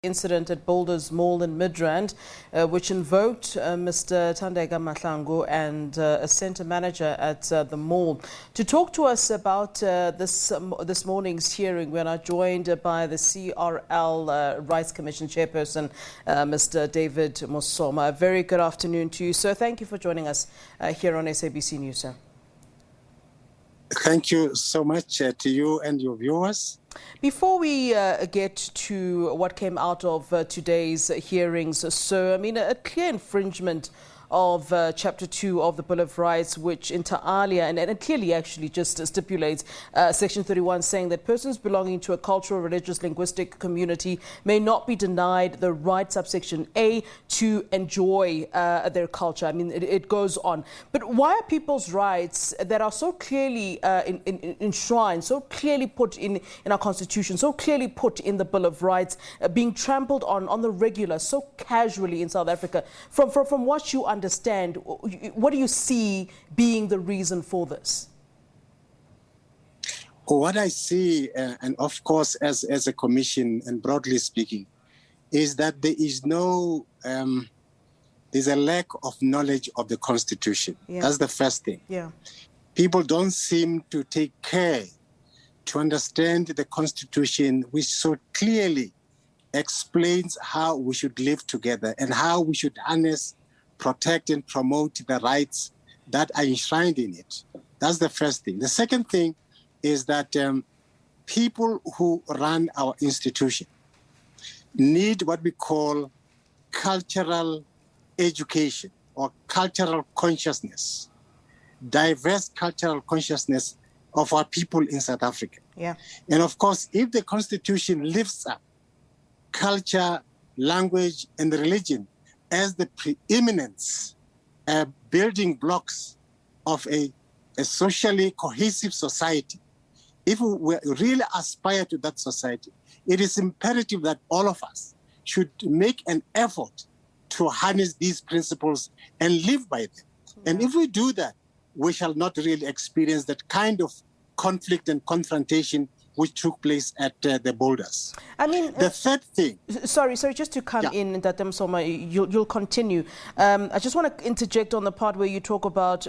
incident at Boulders Mall in Midrand, which invoked Mr Thando Mahlangu and a centre manager at the mall. To talk to us about this morning's hearing, we are now joined by the CRL Rights Commission chairperson, Mr David Mosoma. A very good afternoon to you, sir. Thank you for joining us here on SABC News, sir. Thank you so much to you and your viewers. Before we get to what came out of today's hearings, so I mean a clear infringement of Chapter 2 of the Bill of Rights, which inter alia and it clearly actually just stipulates Section 31 saying that persons belonging to a cultural, religious, linguistic community may not be denied the right, subsection A, to enjoy their culture. I mean, it goes on. But why are people's rights that are so clearly enshrined, so clearly put in our Constitution, so clearly put in the Bill of Rights, being trampled on the regular, so casually in South Africa? From what you understand, what do you see being the reason for this? What I see, and of course as a commission and broadly speaking, is that there is there's a lack of knowledge of the Constitution. Yeah. That's the first thing. Yeah. People don't seem to take care to understand the Constitution, which so clearly explains how we should live together and how we should harness, protect and promote the rights that are enshrined in it. That's the first thing. The second thing is that people who run our institution need what we call cultural education or cultural consciousness, diverse cultural consciousness of our people in South Africa. Yeah. And of course, if the Constitution lifts up culture, language and religion as the preeminence building blocks of a socially cohesive society, if we really aspire to that society, it is imperative that all of us should make an effort to harness these principles and live by them. Yeah. And if we do that, we shall not really experience that kind of conflict and confrontation which took place at the Boulders. I mean, the third thing. Sorry, just to come in, Dr. Mosoma, you'll continue. I just want to interject on the part where you talk about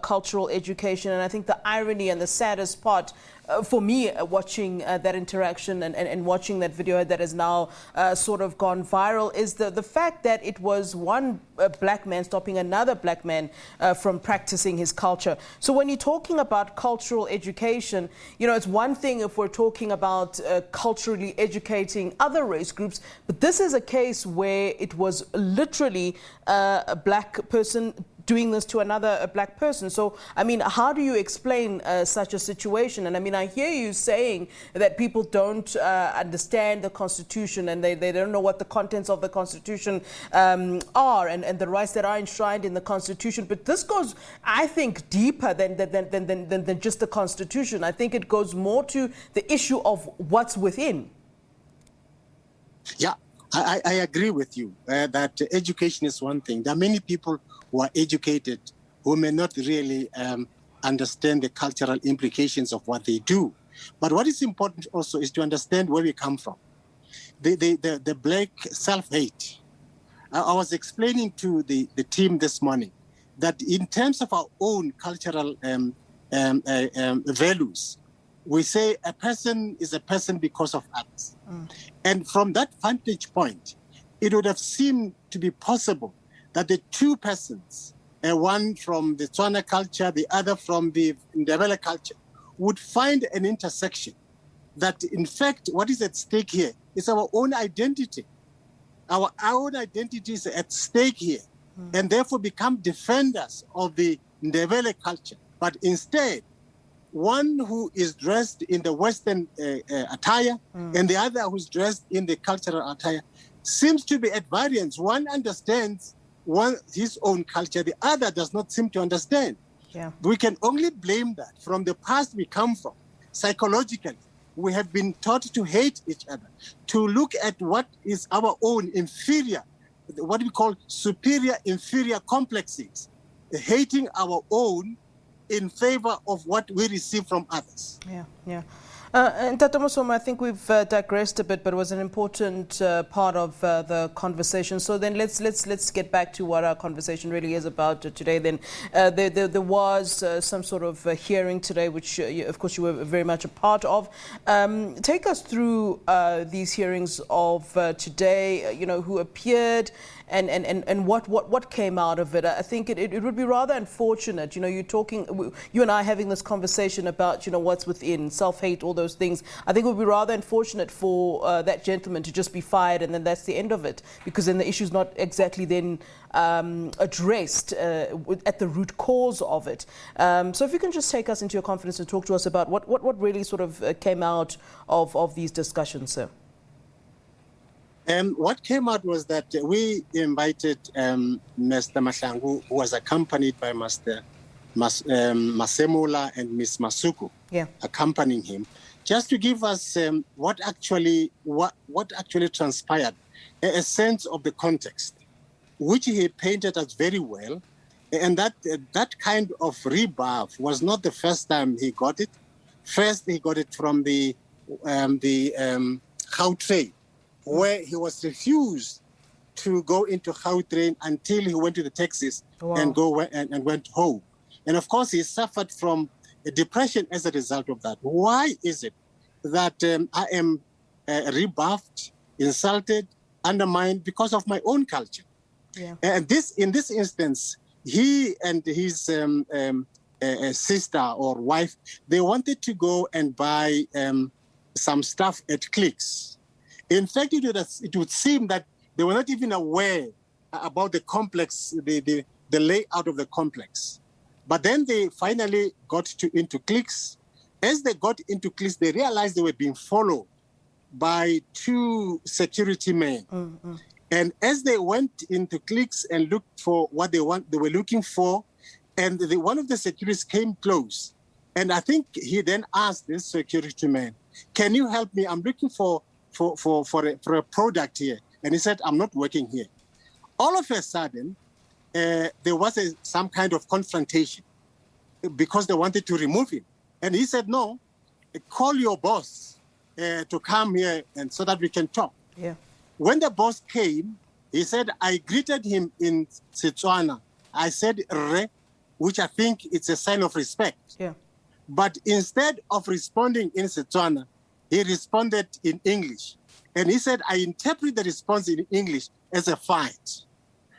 cultural education, and I think the irony and the saddest part for me watching that interaction and watching that video that has now sort of gone viral is the fact that it was one black man stopping another black man from practicing his culture. So when you're talking about cultural education, you know, it's one thing if we're talking about culturally educating other race groups, but this is a case where it was literally a black person doing this to another black person. So, I mean, how do you explain such a situation? And I mean, I hear you saying that people don't understand the Constitution and they don't know what the contents of the Constitution are and the rights that are enshrined in the Constitution. But this goes, I think, deeper than just the Constitution. I think it goes more to the issue of what's within. Yeah, I agree with you that education is one thing. There are many people who are educated who may not really understand the cultural implications of what they do. But what is important also is to understand where we come from. The black self-hate. I was explaining to the team this morning that in terms of our own cultural values, we say a person is a person because of others. And from that vantage point, it would have seemed to be possible that the two persons, one from the Tswana culture, the other from the Ndebele culture, would find an intersection that, in fact, what is at stake here is our own identity. Our own identity is at stake here, and therefore become defenders of the Ndebele culture. But instead, one who is dressed in the Western attire and the other who's dressed in the cultural attire seems to be at variance. One understands his own culture, the other does not seem to understand. Yeah. We can only blame that from the past we come from. Psychologically, we have been taught to hate each other, to look at what is our own inferior, what we call superior-inferior complexes, hating our own in favor of what we receive from others. Yeah. And Tata Mosoma, I think we've digressed a bit, but it was an important part of the conversation. So then let's get back to what our conversation really is about today. Then there was some sort of hearing today, which of course you were very much a part of. Take us through these hearings of today. Who appeared. And what came out of it. I think it would be rather unfortunate. You and I having this conversation about what's within, self-hate, all those things. I think it would be rather unfortunate for that gentleman to just be fired and then that's the end of it, because then the issue's not exactly then addressed at the root cause of it. So if you can just take us into your conference and talk to us about what really sort of came out of these discussions, sir. What came out was that we invited Mr. Mahlangu, who was accompanied by Mr. Masemula and Ms. Masuku, accompanying him, just to give us what actually transpired, a sense of the context, which he painted us very well, and that kind of rebuff was not the first time he got it. First, he got it from the Gautrain, where he was refused to go into Gautrain until he went to the taxis and went home. And of course, he suffered from a depression as a result of that. Why is it that I am rebuffed, insulted, undermined because of my own culture? Yeah. And in this instance, he and his sister or wife, they wanted to go and buy some stuff at Clicks. In fact, it would seem that they were not even aware about the complex, the layout of the complex. But then they finally got into Clicks. As they got into Clicks, they realized they were being followed by two security men. Mm-hmm. And as they went into Clicks and looked for what they were looking for, and one of the securities came close. And I think he then asked this security man, "Can you help me? I'm looking for a product here." And he said, "I'm not working here." All of a sudden, there was some kind of confrontation because they wanted to remove him. And he said, "No, call your boss to come here and so that we can talk." Yeah. When the boss came, he said, I greeted him in Setswana. I said, "Re," which I think it's a sign of respect. Yeah. But instead of responding in Setswana, he responded in English. And he said, I interpret the response in English as a fight.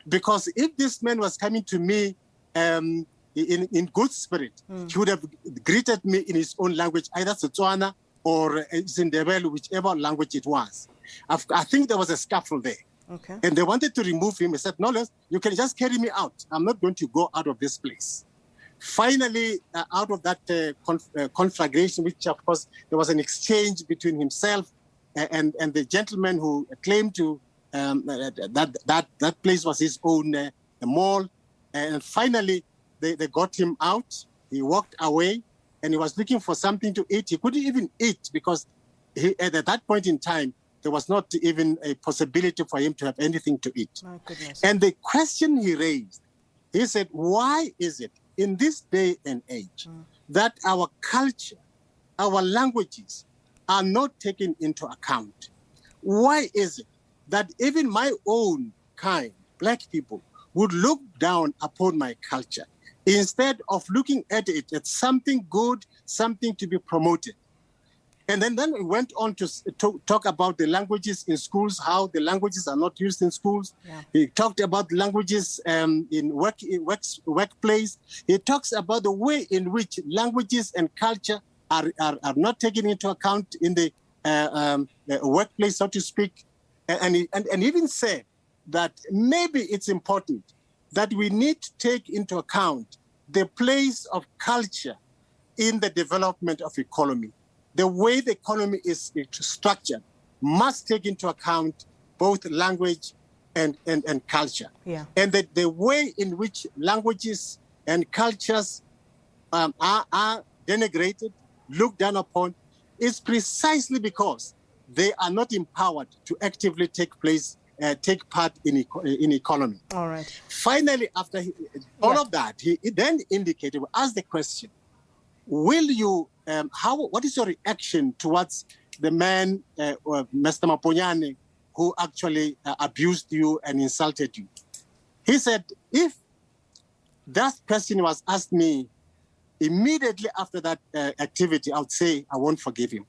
Because if this man was coming to me in good spirit, he would have greeted me in his own language, either Setswana or Zindebele, whichever language it was. I think there was a scuffle there. Okay. And they wanted to remove him. He said, "No, you can just carry me out. I'm not going to go out of this place." Finally, out of that conflagration, which of course there was an exchange between himself and the gentleman who claimed to that place was his own mall. And finally, they got him out. He walked away, and he was looking for something to eat. He couldn't even eat because at that point in time, there was not even a possibility for him to have anything to eat. My goodness. And the question he raised, he said, why is it in this day and age that our culture, our languages are not taken into account? Why is it that even my own kind, black people, would look down upon my culture instead of looking at it as something good, something to be promoted? And then we went on to talk about the languages in schools, how the languages are not used in schools. Yeah. He talked about languages in workplace. He talks about the way in which languages and culture are not taken into account in the workplace, so to speak. And even said that maybe it's important that we need to take into account the place of culture in the development of economy. The way the economy is structured must take into account both language and culture. Yeah. And the way in which languages and cultures are denigrated, looked down upon, is precisely because they are not empowered to actively take part in economy. All right. Finally, after all of that, he then indicated, asked the question, will you, what is your reaction towards the man, Mr. Maponyane, who actually abused you and insulted you? He said, if that person was asked me immediately after that activity, I would say I won't forgive him.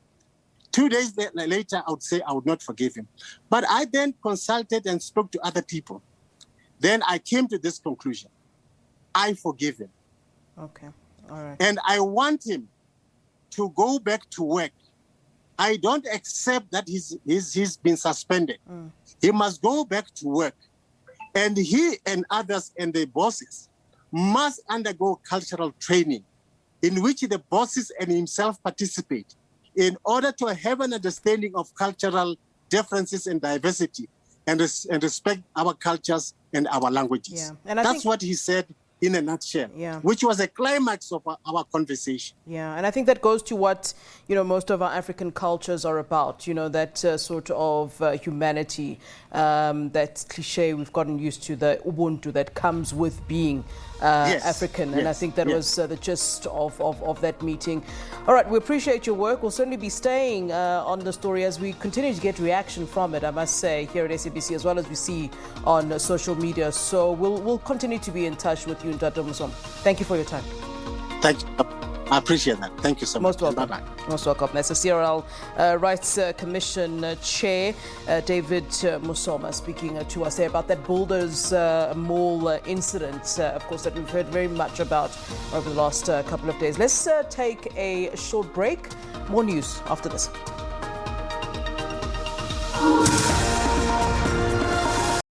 2 days later, I would say I would not forgive him. But I then consulted and spoke to other people. Then I came to this conclusion. I forgive him. Okay, all right. And I want him to go back to work. I don't accept that he's been suspended. He must go back to work. And he and others and the bosses must undergo cultural training in which the bosses and himself participate in order to have an understanding of cultural differences and diversity and respect our cultures and our languages. Yeah. And that's what he said in a nutshell, which was a climax of our conversation. Yeah, and I think that goes to what, most of our African cultures are about, that sort of humanity, that cliche we've gotten used to, the Ubuntu that comes with being African. And I think that was the gist of that meeting. All right, we appreciate your work. We'll certainly be staying on the story as we continue to get reaction from it, I must say, here at SABC, as well as we see on social media. So we'll continue to be in touch with you, Mr. Mosoma. Thank you for your time. Thank you. I appreciate that. Thank you so much. Most welcome. Bye-bye. Most welcome. That's the CRL Rights Commission Chair, David Mosoma, speaking to us there about that Boulders Mall incident, of course, that we've heard very much about over the last couple of days. Let's take a short break. More news after this.